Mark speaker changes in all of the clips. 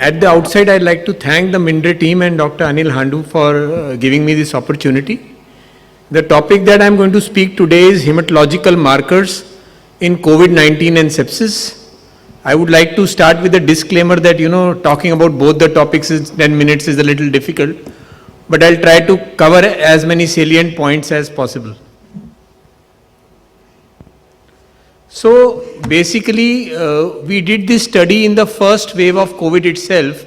Speaker 1: At the outside, I'd like to thank the Mindray team and Dr. Anil Handu for giving me this opportunity. The topic that I'm going to speak today is hematological markers in COVID-19 and sepsis. I would like to start with a disclaimer that, talking about both the topics in 10 minutes is a little difficult, but I'll try to cover as many salient points as possible. So basically, we did this study in the first wave of COVID itself,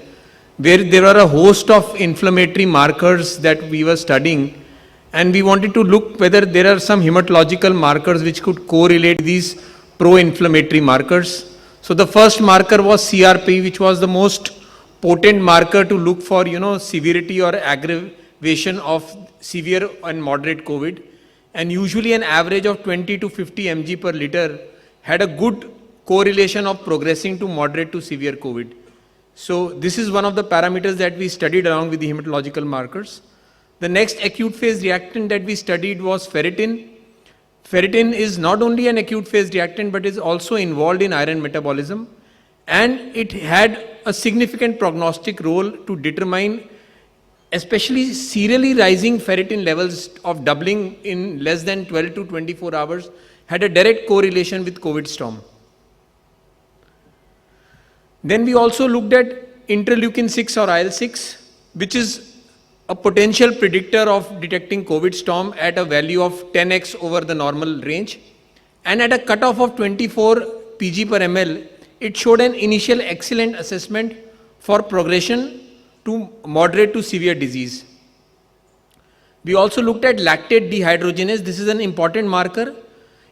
Speaker 1: where there were a host of inflammatory markers that we were studying, and we wanted to look whether there are some hematological markers which could correlate these pro-inflammatory markers. So the first marker was CRP, which was the most potent marker to look for, severity or aggravation of severe and moderate COVID. And usually an average of 20 to 50 mg per liter had a good correlation of progressing to moderate to severe COVID. So this is one of the parameters that we studied along with the hematological markers. The next acute phase reactant that we studied was ferritin. Ferritin is not only an acute phase reactant but is also involved in iron metabolism, and it had a significant prognostic role to determine especially serially rising ferritin levels of doubling in less than 12 to 24 hours had a direct correlation with COVID storm. Then we also looked at interleukin 6 or IL-6, which is a potential predictor of detecting COVID storm at a value of 10x over the normal range. And at a cutoff of 24 pg per ml, it showed an initial excellent assessment for progression to moderate to severe disease. We also looked at lactate dehydrogenase. This is an important marker.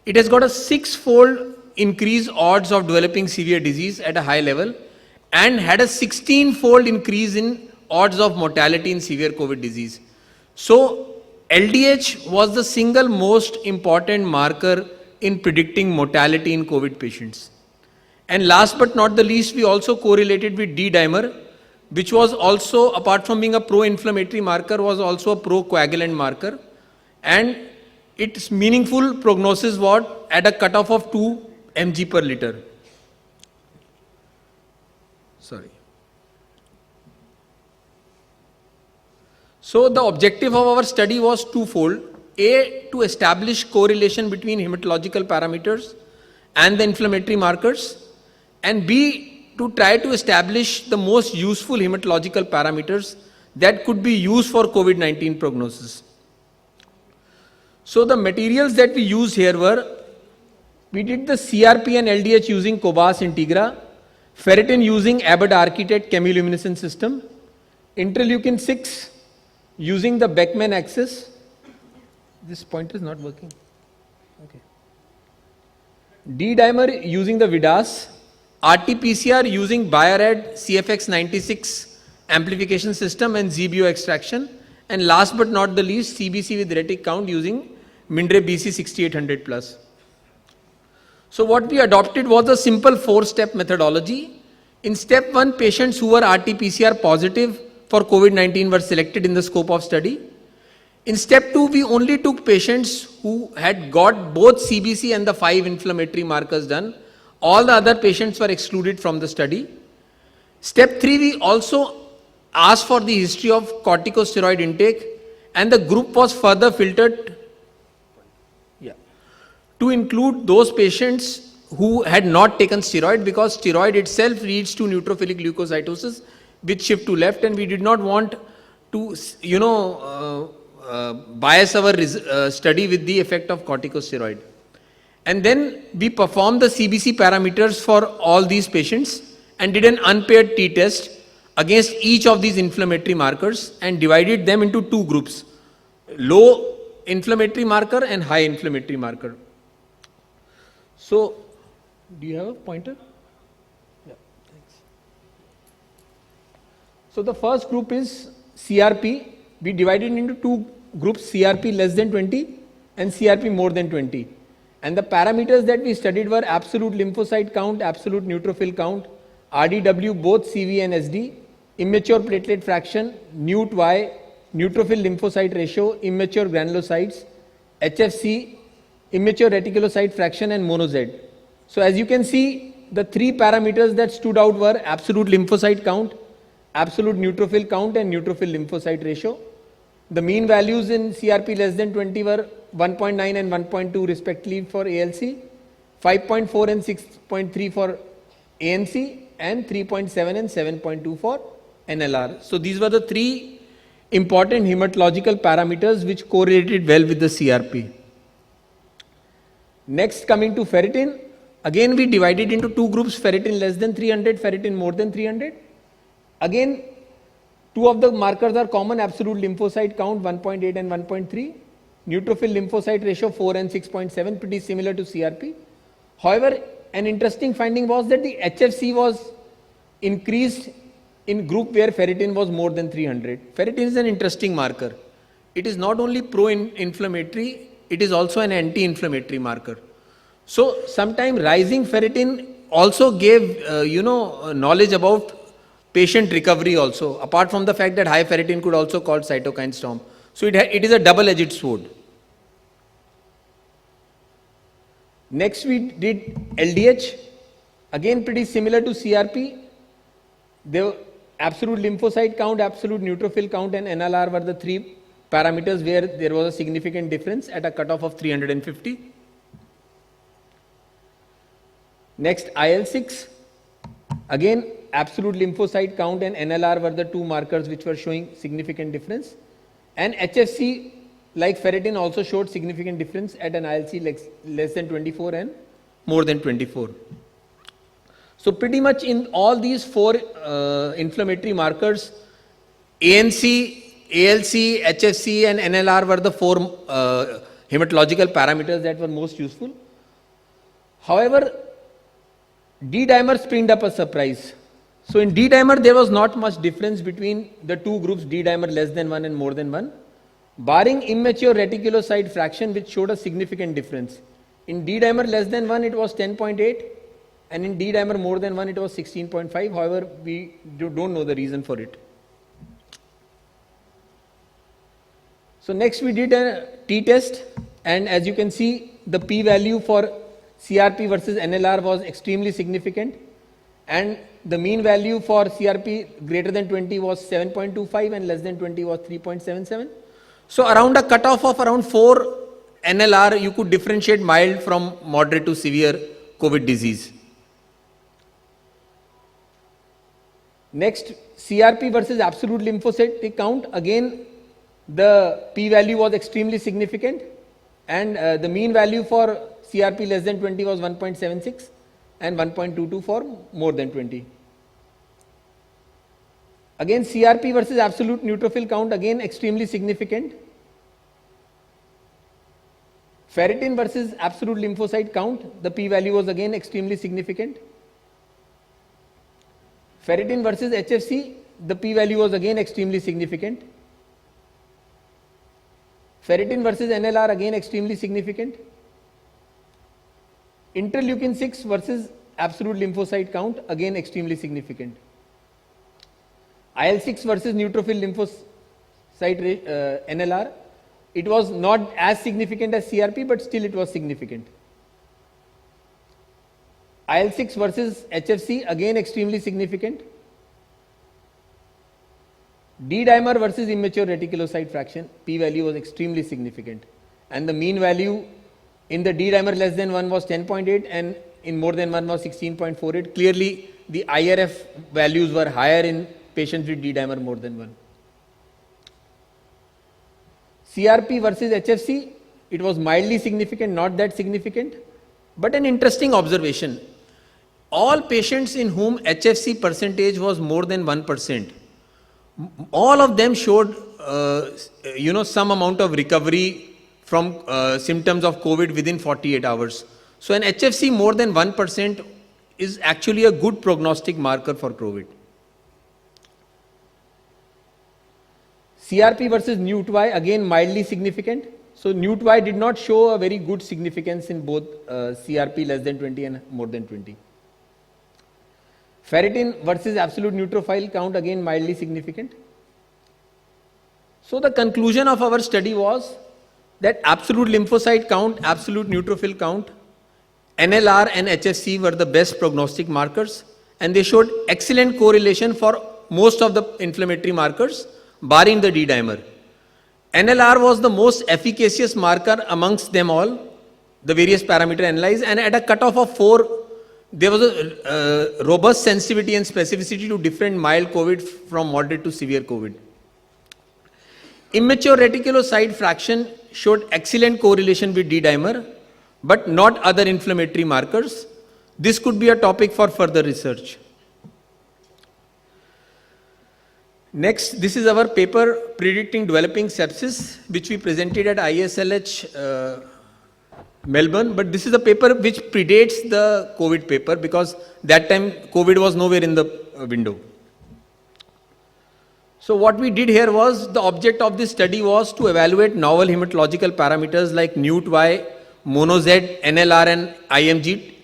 Speaker 1: It has got a 6-fold increase odds of developing severe disease at a high level and had a 16-fold increase in odds of mortality in severe COVID disease. So LDH was the single most important marker in predicting mortality in COVID patients. And last but not the least, we also correlated with D-dimer, which was also, apart from being a pro-inflammatory marker, was also a pro-coagulant marker. And its meaningful prognosis was at a cutoff of 2 mg per liter. So the objective of our study was twofold. A, to establish correlation between hematological parameters and the inflammatory markers, and B, to try to establish the most useful hematological parameters that could be used for COVID-19 prognosis. So the materials that we used here were, we did the CRP and LDH using Cobas Integra, ferritin using Abbott Architect chemiluminescence system, interleukin 6 using the Beckman axis. This pointer is not working. Okay. D-dimer using the Vidas, RT-PCR using Biorad CFX96 amplification system and ZBO extraction, and last but not the least, CBC with retic count using Mindray BC 6800 plus. So what we adopted was a simple 4-step methodology. In step 1, patients who were RT-PCR positive for COVID-19 were selected in the scope of study. In step 2, we only took patients who had got both CBC and the 5 inflammatory markers done. All the other patients were excluded from the study. Step 3, we also asked for the history of corticosteroid intake, and the group was further filtered to include those patients who had not taken steroid, because steroid itself leads to neutrophilic leukocytosis which shift to left, and we did not want to bias our study with the effect of corticosteroid. And then we performed the CBC parameters for all these patients and did an unpaired t-test against each of these inflammatory markers and divided them into 2 groups, low inflammatory marker and high inflammatory marker. So, do you have a pointer? Yeah, thanks. So the first group is CRP. We divided into 2 groups, CRP less than 20 and CRP more than 20. And the parameters that we studied were absolute lymphocyte count, absolute neutrophil count, RDW, both CV and SD, immature platelet fraction, NEUT-Y, neutrophil lymphocyte ratio, immature granulocytes, HFC, immature reticulocyte fraction, and mono-Z. So as you can see, the 3 parameters that stood out were absolute lymphocyte count, absolute neutrophil count and neutrophil lymphocyte ratio. The mean values in CRP less than 20 were 1.9 and 1.2 respectively for ALC, 5.4 and 6.3 for ANC, and 3.7 and 7.2 for NLR. So these were the three important hematological parameters which correlated well with the CRP. Next, coming to ferritin, again we divided into two groups, ferritin less than 300, ferritin more than 300. Again, two of the markers are common, absolute lymphocyte count 1.8 and 1.3, neutrophil lymphocyte ratio 4 and 6.7, pretty similar to CRP. However, an interesting finding was that the HFC was increased in group where ferritin was more than 300. Ferritin is an interesting marker. It is not only pro-inflammatory, it is also an anti-inflammatory marker. So, sometime rising ferritin also gave, knowledge about patient recovery also, apart from the fact that high ferritin could also cause cytokine storm. So, it is a double-edged sword. Next, we did LDH, again pretty similar to CRP. The absolute lymphocyte count, absolute neutrophil count, and NLR were the three parameters where there was a significant difference at a cutoff of 350. Next, IL-6, again absolute lymphocyte count and NLR were the two markers which were showing significant difference, and HFC, like ferritin, also showed significant difference at an ILC less than 24 and more than 24. So pretty much in all these four inflammatory markers, ANC, ALC, HFC and NLR were the four hematological parameters that were most useful. However, D-dimer springed up a surprise. So in D-dimer there was not much difference between the two groups, D-dimer less than 1 and more than 1, barring immature reticulocyte fraction which showed a significant difference. In D-dimer less than 1 it was 10.8 and in D-dimer more than 1 it was 16.5. However, we don't know the reason for it. So next we did a t-test, and as you can see the p-value for CRP versus NLR was extremely significant, and the mean value for CRP greater than 20 was 7.25 and less than 20 was 3.77. So around a cutoff of around 4 NLR you could differentiate mild from moderate to severe COVID disease. Next, CRP versus absolute lymphocyte count, again the p-value was extremely significant, and the mean value for CRP less than 20 was 1.76 and 1.22 for more than 20. Again, CRP versus absolute neutrophil count, again extremely significant. Ferritin versus absolute lymphocyte count, the p-value was again extremely significant. Ferritin versus HFC, the p-value was again extremely significant. Ferritin versus NLR, again extremely significant. Interleukin 6 versus absolute lymphocyte count, again extremely significant. IL-6 versus neutrophil lymphocyte NLR, it was not as significant as CRP, but still it was significant. IL-6 versus HFC, again extremely significant. D-dimer versus immature reticulocyte fraction, p-value was extremely significant, and the mean value in the D-dimer less than 1 was 10.8 and in more than 1 was 16.48. Clearly the IRF values were higher in patients with D-dimer more than 1. CRP versus HFC, it was mildly significant, not that significant, but an interesting observation. All patients in whom HFC percentage was more than 1%, all of them showed some amount of recovery from symptoms of COVID within 48 hours. So an HFC more than 1% is actually a good prognostic marker for COVID. CRP versus NEUT-Y, again mildly significant. So NEUT-Y did not show a very good significance in both CRP less than 20 and more than 20. Ferritin versus absolute neutrophil count, again mildly significant. So the conclusion of our study was that absolute lymphocyte count, absolute neutrophil count, NLR and HFC were the best prognostic markers, and they showed excellent correlation for most of the inflammatory markers, barring the D-dimer. NLR was the most efficacious marker amongst them all, the various parameter analyzed, and at a cutoff of 4, there was a robust sensitivity and specificity to different mild COVID from moderate to severe COVID. Immature reticulocyte fraction showed excellent correlation with D-dimer, but not other inflammatory markers. This could be a topic for further research. Next, this is our paper predicting developing sepsis, which we presented at ISLH Melbourne, but this is a paper which predates the COVID paper because that time COVID was nowhere in the window. So what we did here was, the object of this study was to evaluate novel hematological parameters like NUT-Y, mono-Z, NLR and IMG,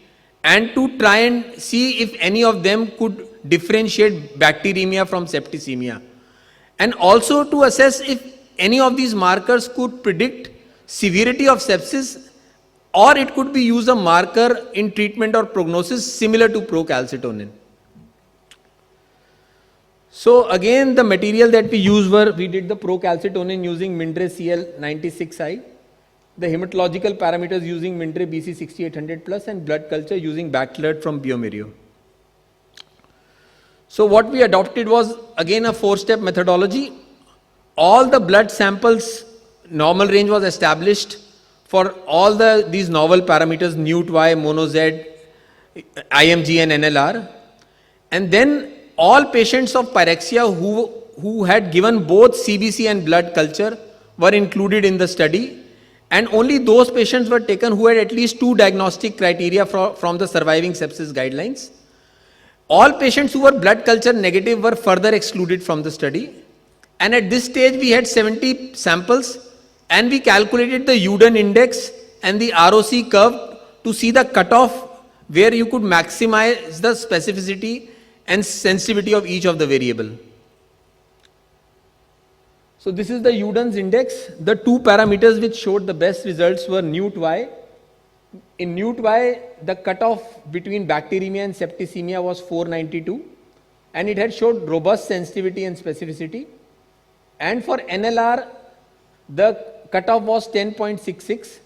Speaker 1: and to try and see if any of them could differentiate bacteremia from septicemia, and also to assess if any of these markers could predict severity of sepsis, or it could be used a marker in treatment or prognosis similar to procalcitonin. So again, the material that we used were, we did the procalcitonin using Mindray CL96I, the hematological parameters using Mindray BC 6800 plus, and blood culture using bacillard from bioMérieux. So what we adopted was again a 4-step methodology. All the blood samples, normal range was established for all these novel parameters, NUT-Y, mono-Z, IMG and NLR. And then all patients of pyrexia who had given both CBC and blood culture were included in the study. And only those patients were taken who had at least 2 diagnostic criteria from the surviving sepsis guidelines. All patients who were blood culture negative were further excluded from the study. And at this stage, we had 70 samples, and we calculated the Uden index and the ROC curve to see the cutoff where you could maximize the specificity and sensitivity of each of the variable. So this is the Uden's index. The 2 parameters which showed the best results were NUT-Y. In NUT-Y, the cutoff between bacteremia and septicemia was 492, and it had showed robust sensitivity and specificity. And for NLR, the cutoff was 10.66,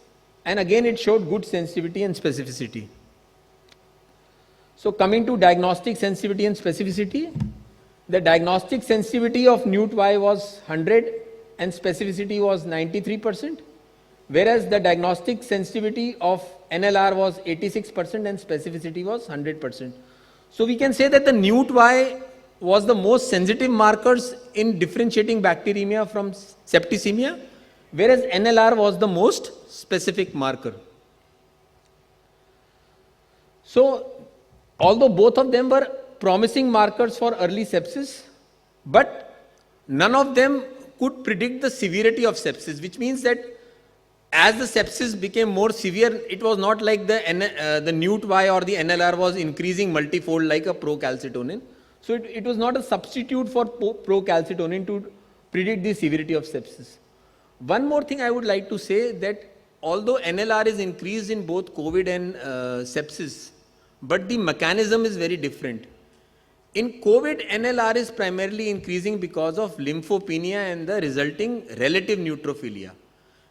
Speaker 1: and again it showed good sensitivity and specificity. So coming to diagnostic sensitivity and specificity, the diagnostic sensitivity of NUT-Y was 100 and specificity was 93%, whereas the diagnostic sensitivity of NLR was 86% and specificity was 100%. So we can say that the NUT-Y was the most sensitive markers in differentiating bacteremia from septicemia, whereas NLR was the most specific marker. So although both of them were promising markers for early sepsis, but none of them could predict the severity of sepsis, which means that as the sepsis became more severe, it was not like the NUT-Y or the NLR was increasing multifold like a procalcitonin. So it was not a substitute for procalcitonin to predict the severity of sepsis. One more thing I would like to say, that although NLR is increased in both COVID and sepsis, but the mechanism is very different. In COVID, NLR is primarily increasing because of lymphopenia and the resulting relative neutrophilia.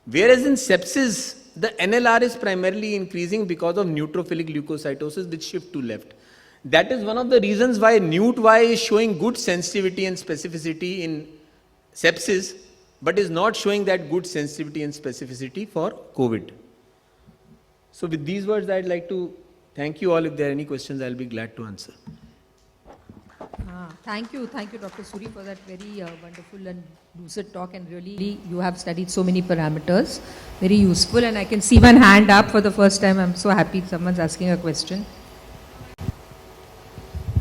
Speaker 1: Whereas in sepsis, the NLR is primarily increasing because of neutrophilic leukocytosis which shift to left. That is one of the reasons why NUT-Y is showing good sensitivity and specificity in sepsis, but is not showing that good sensitivity and specificity for COVID. So with these words, I'd like to thank you all. If there are any questions, I'll be glad to answer.
Speaker 2: Thank you, Dr. Suri, for that very wonderful and lucid talk, and really you have studied so many parameters, very useful, and I can see one hand up for the first time. I'm so happy someone's asking a question.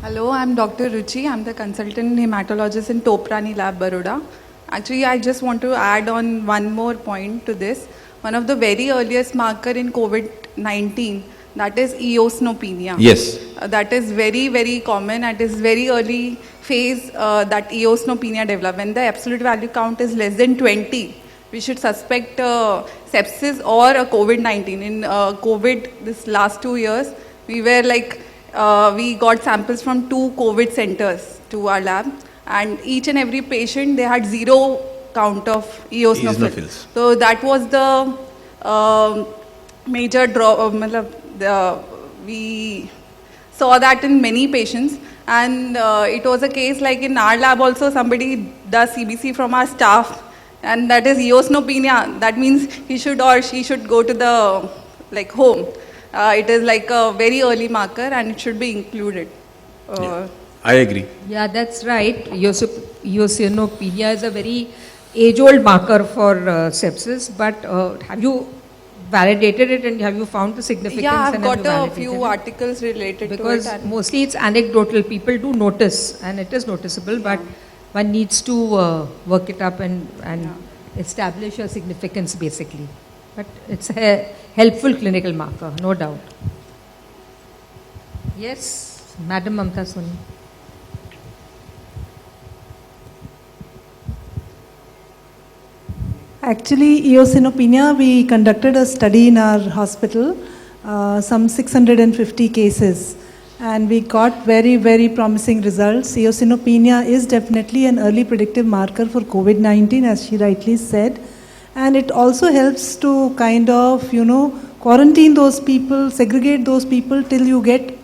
Speaker 3: Hello, I'm Dr. Ruchi. I'm the consultant hematologist in Toprani Lab, Baroda. Actually, I just want to add on one more point to this. One of the very earliest marker in COVID-19, that is eosinopenia.
Speaker 1: Yes.
Speaker 3: That is very, very common at this very early phase that eosinopenia develop. When the absolute value count is less than 20, we should suspect sepsis or a COVID-19. In COVID, this last 2 years, we were like, we got samples from 2 COVID centers to our lab. and each and every patient, they had 0 count of eosinophils.
Speaker 1: Eosinophils.
Speaker 3: So that was the major draw. We saw that in many patients, and it was a case like in our lab also, somebody does CBC from our staff, and that is eosinopenia. That means he should or she should go to the home. It is like a very early marker, and it should be included.
Speaker 1: I agree.
Speaker 2: Yeah, that's right. Eosinopenia is a very age-old marker for sepsis, but have you validated it and have you found the significance?
Speaker 3: Yeah, I've
Speaker 2: and have you
Speaker 3: got a
Speaker 2: validated
Speaker 3: few
Speaker 2: it?
Speaker 3: articles related
Speaker 2: Because
Speaker 3: to it.
Speaker 2: mostly it's anecdotal. People do notice, and it is noticeable, but one needs to work it up and establish a significance basically. But it's a helpful clinical marker, no doubt. Yes, Madam Mamta Soni.
Speaker 4: Actually, eosinopenia, we conducted a study in our hospital, some 650 cases, and we got very, very promising results. Eosinopenia is definitely an early predictive marker for COVID-19, as she rightly said, and it also helps to kind of, quarantine those people, segregate those people till you get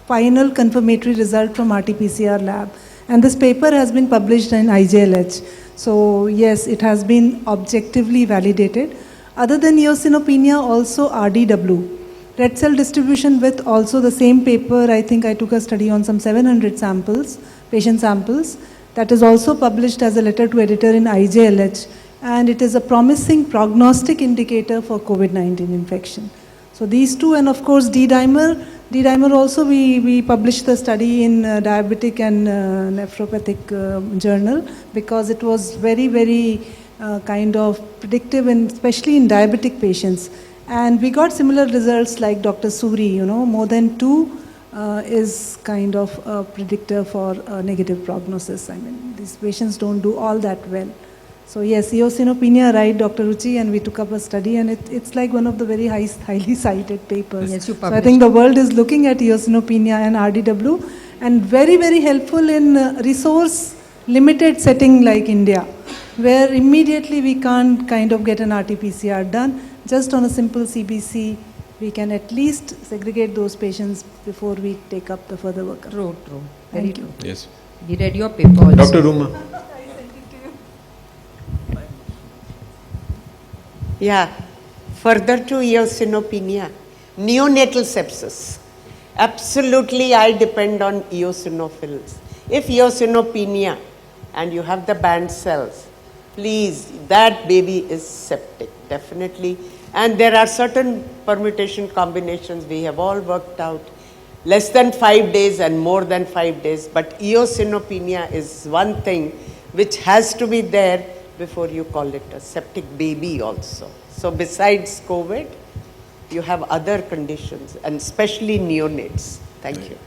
Speaker 4: final confirmatory result from RT-PCR lab. And this paper has been published in IJLH. So yes, it has been objectively validated. Other than eosinopenia, also RDW. Red cell distribution with also the same paper, I think I took a study on some 700 samples, patient samples. That is also published as a letter to editor in IJLH. And it is a promising prognostic indicator for COVID-19 infection. So these two, and of course D-dimer. D-dimer also, we published the study in diabetic and nephropathic journal, because it was very, very kind of predictive, especially in diabetic patients. And we got similar results like Dr. Suri, more than 2 is kind of a predictor for a negative prognosis. I mean, these patients don't do all that well. So yes, eosinopenia, right, Dr. Ruchi, and we took up a study, and it's like one of the very highly cited papers.
Speaker 2: Yes, you
Speaker 4: so
Speaker 2: published.
Speaker 4: I think the world is looking at eosinopenia and RDW, and very, very helpful in resource limited setting like India, where immediately we can't kind of get an RT-PCR done. Just on a simple CBC, we can at least segregate those patients before we take up the further work.
Speaker 2: True. Very
Speaker 4: Thank
Speaker 2: true.
Speaker 4: you.
Speaker 1: Yes.
Speaker 2: We read your paper also.
Speaker 1: Dr. Ruma.
Speaker 5: Yeah, further to eosinopenia, neonatal sepsis. Absolutely, I depend on eosinophils. If eosinopenia and you have the band cells, please, that baby is septic, definitely. And there are certain permutation combinations we have all worked out. Less than 5 days and more than 5 days, but eosinopenia is one thing which has to be there before you call it a septic baby also. So besides COVID, you have other conditions, and especially neonates. Thank you.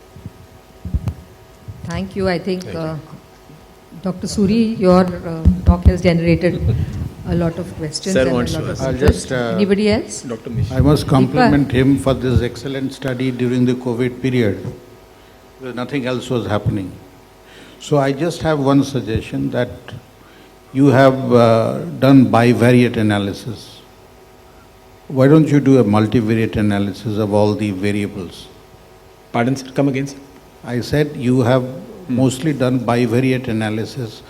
Speaker 2: Thank you. I think Dr. Suri, your talk has generated a lot of questions.
Speaker 1: Sir
Speaker 2: and
Speaker 1: wants
Speaker 2: a lot
Speaker 1: to
Speaker 2: of
Speaker 1: ask.
Speaker 2: interest. Anybody else?
Speaker 1: Dr. Mishra.
Speaker 6: I must compliment him for this excellent study during the COVID period, where nothing else was happening. So I just have one suggestion, that you have done bivariate analysis. Why don't you do a multivariate analysis of all the variables?
Speaker 1: Pardon, sir? Come again, sir.
Speaker 6: I said you have mostly done bivariate analysis,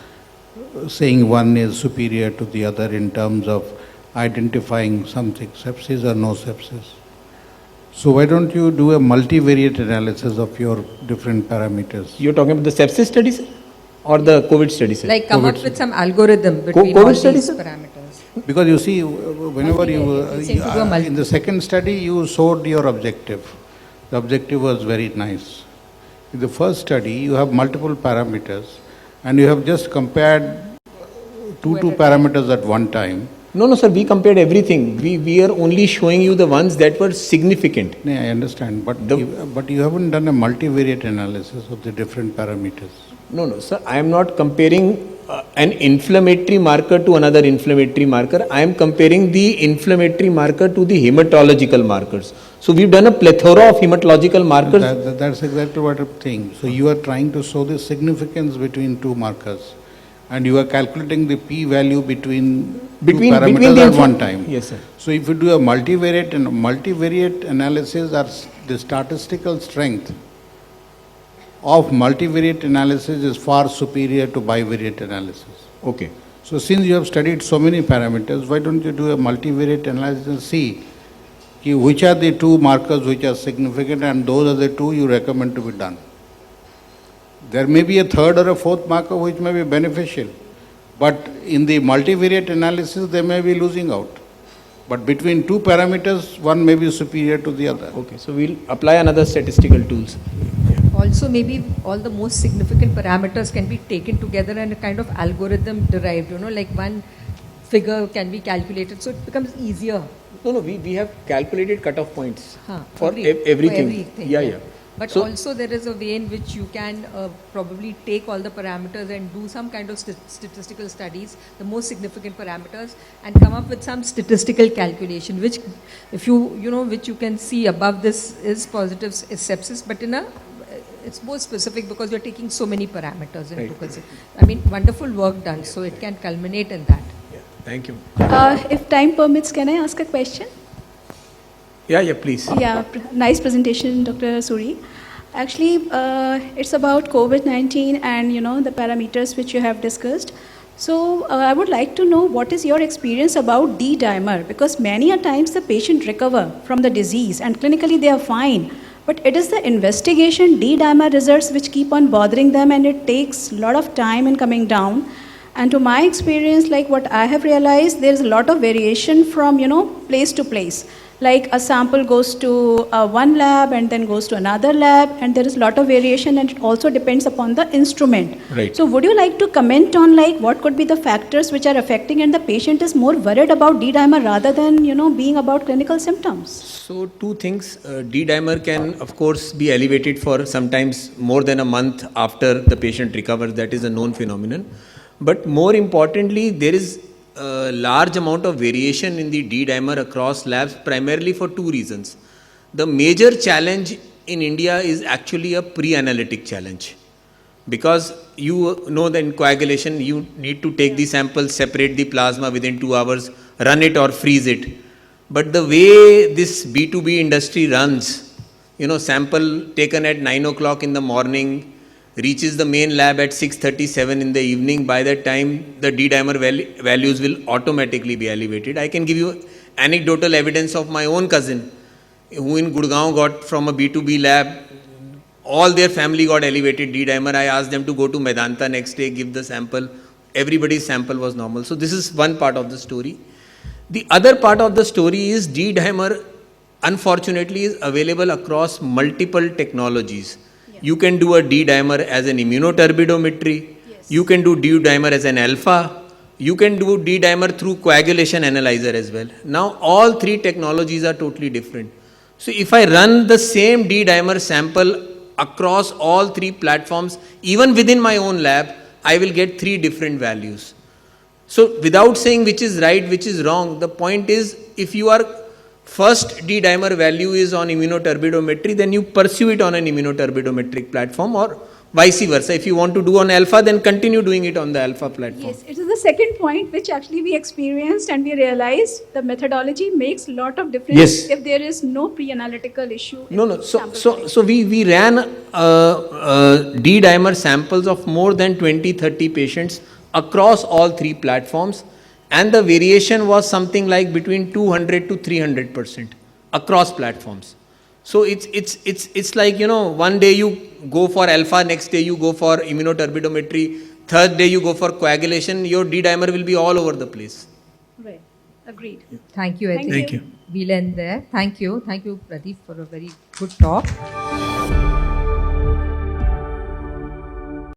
Speaker 6: saying one is superior to the other in terms of identifying something, sepsis or no sepsis. So why don't you do a multivariate analysis of your different parameters?
Speaker 1: You're talking about the sepsis study, sir? Or the COVID study, sir?
Speaker 2: Like come up
Speaker 6: COVID
Speaker 2: with some algorithm between
Speaker 1: COVID
Speaker 2: all
Speaker 1: studies,
Speaker 2: these
Speaker 1: sir?
Speaker 2: parameters.
Speaker 6: Because you see, whenever
Speaker 2: Multivariate, you seem to do a multi-
Speaker 6: in the second study, you showed your objective. The objective was very nice. In the first study, you have multiple parameters, and you have just compared two parameters at one time.
Speaker 1: No, sir, we compared everything. We are only showing you the ones that were significant.
Speaker 6: Yeah, I understand, but you haven't done a multivariate analysis of the different parameters.
Speaker 1: No, sir, I am not comparing an inflammatory marker to another inflammatory marker. I am comparing the inflammatory marker to the hematological markers. So we've done a plethora of hematological markers.
Speaker 6: That's exactly what I'm saying. So you are trying to show the significance between two markers, and you are calculating the p-value between two parameters at one time.
Speaker 1: Yes, sir.
Speaker 6: So if you do a multivariate analysis, the statistical strength of multivariate analysis is far superior to bivariate analysis.
Speaker 1: Okay.
Speaker 6: So since you have studied so many parameters, why don't you do a multivariate analysis and see which are the two markers which are significant, and those are the two you recommend to be done. There may be a third or a fourth marker which may be beneficial, but in the multivariate analysis they may be losing out. But between two parameters, one may be superior to the other.
Speaker 1: Okay, so we'll apply another statistical tools.
Speaker 2: Also, maybe all the most significant parameters can be taken together and a kind of algorithm derived, like one figure can be calculated, so it becomes easier.
Speaker 1: No, we have calculated cutoff points for
Speaker 2: Agreed.
Speaker 1: everything.
Speaker 2: For everything.
Speaker 1: Yeah.
Speaker 2: But
Speaker 1: So-
Speaker 2: also there is a way in which you can probably take all the parameters and do some kind of statistical studies, the most significant parameters, and come up with some statistical calculation, which if which you can see above this is positive is sepsis, but it's more specific because you're taking so many parameters into consideration. I mean, wonderful work done, so it can culminate in that.
Speaker 1: Yeah. Thank you.
Speaker 7: If time permits, can I ask a question?
Speaker 1: Yeah, please.
Speaker 7: Yeah, nice presentation, Dr. Suri. Actually, it's about COVID-19 and the parameters which you have discussed. So I would like to know what is your experience about D-dimer, because many a times the patient recover from the disease and clinically they are fine, but it is the investigation D-dimer results which keep on bothering them, and it takes a lot of time in coming down. And to my experience, like what I have realized, there is a lot of variation from place to place. Like a sample goes to one lab and then goes to another lab, and there is a lot of variation, and it also depends upon the instrument.
Speaker 1: Right.
Speaker 7: So would you like to comment on like what could be the factors which are affecting, and the patient is more worried about D-dimer rather than being about clinical symptoms?
Speaker 1: So two things. D-dimer can of course be elevated for sometimes more than a month after the patient recovers. That is a known phenomenon. But more importantly, there is a large amount of variation in the D-dimer across labs, primarily for two reasons. The major challenge in India is actually a pre-analytic challenge, because you know that in coagulation you need to take the sample, separate the plasma within 2 hours, run it or freeze it. But the way this B2B industry runs, sample taken at 9 o'clock in the morning, reaches the main lab at 6:37 in the evening. By that time, the D-dimer values will automatically be elevated. I can give you anecdotal evidence of my own cousin, who in Gurgaon got from a B2B lab. All their family got elevated D-dimer. I asked them to go to Medanta next day, give the sample. Everybody's sample was normal. So this is one part of the story. The other part of the story is D-dimer, unfortunately, is available across multiple technologies. You can do a D-dimer as an immunoturbidometry. Yes. You can do D-dimer as an alpha. You can do D-dimer through coagulation analyzer as well. Now, all three technologies are totally different. So, if I run the same D-dimer sample across all three platforms, even within my own lab, I will get three different values. So, without saying which is right, which is wrong, the point is, if you are first D-dimer value is on immunoturbidometry, then you pursue it on an immunoturbidometric platform, or vice versa. If you want to do on alpha, then continue doing it on the alpha platform.
Speaker 7: Yes, it is the second point which actually we experienced, and we realized the methodology makes a lot of difference.
Speaker 1: Yes.
Speaker 7: If there is no pre-analytical issue.
Speaker 1: No. So we ran D-dimer samples of more than 20-30 patients across all three platforms. And the variation was something like between 200 to 300% across platforms. So it's like, one day you go for alpha, next day you go for immunoturbidometry, third day you go for coagulation, your D-dimer will be all over the place.
Speaker 7: Right, agreed.
Speaker 2: Thank you. I
Speaker 7: Thank
Speaker 2: think
Speaker 7: you.
Speaker 2: we'll end there. Thank you, Pradeep, for a very good talk.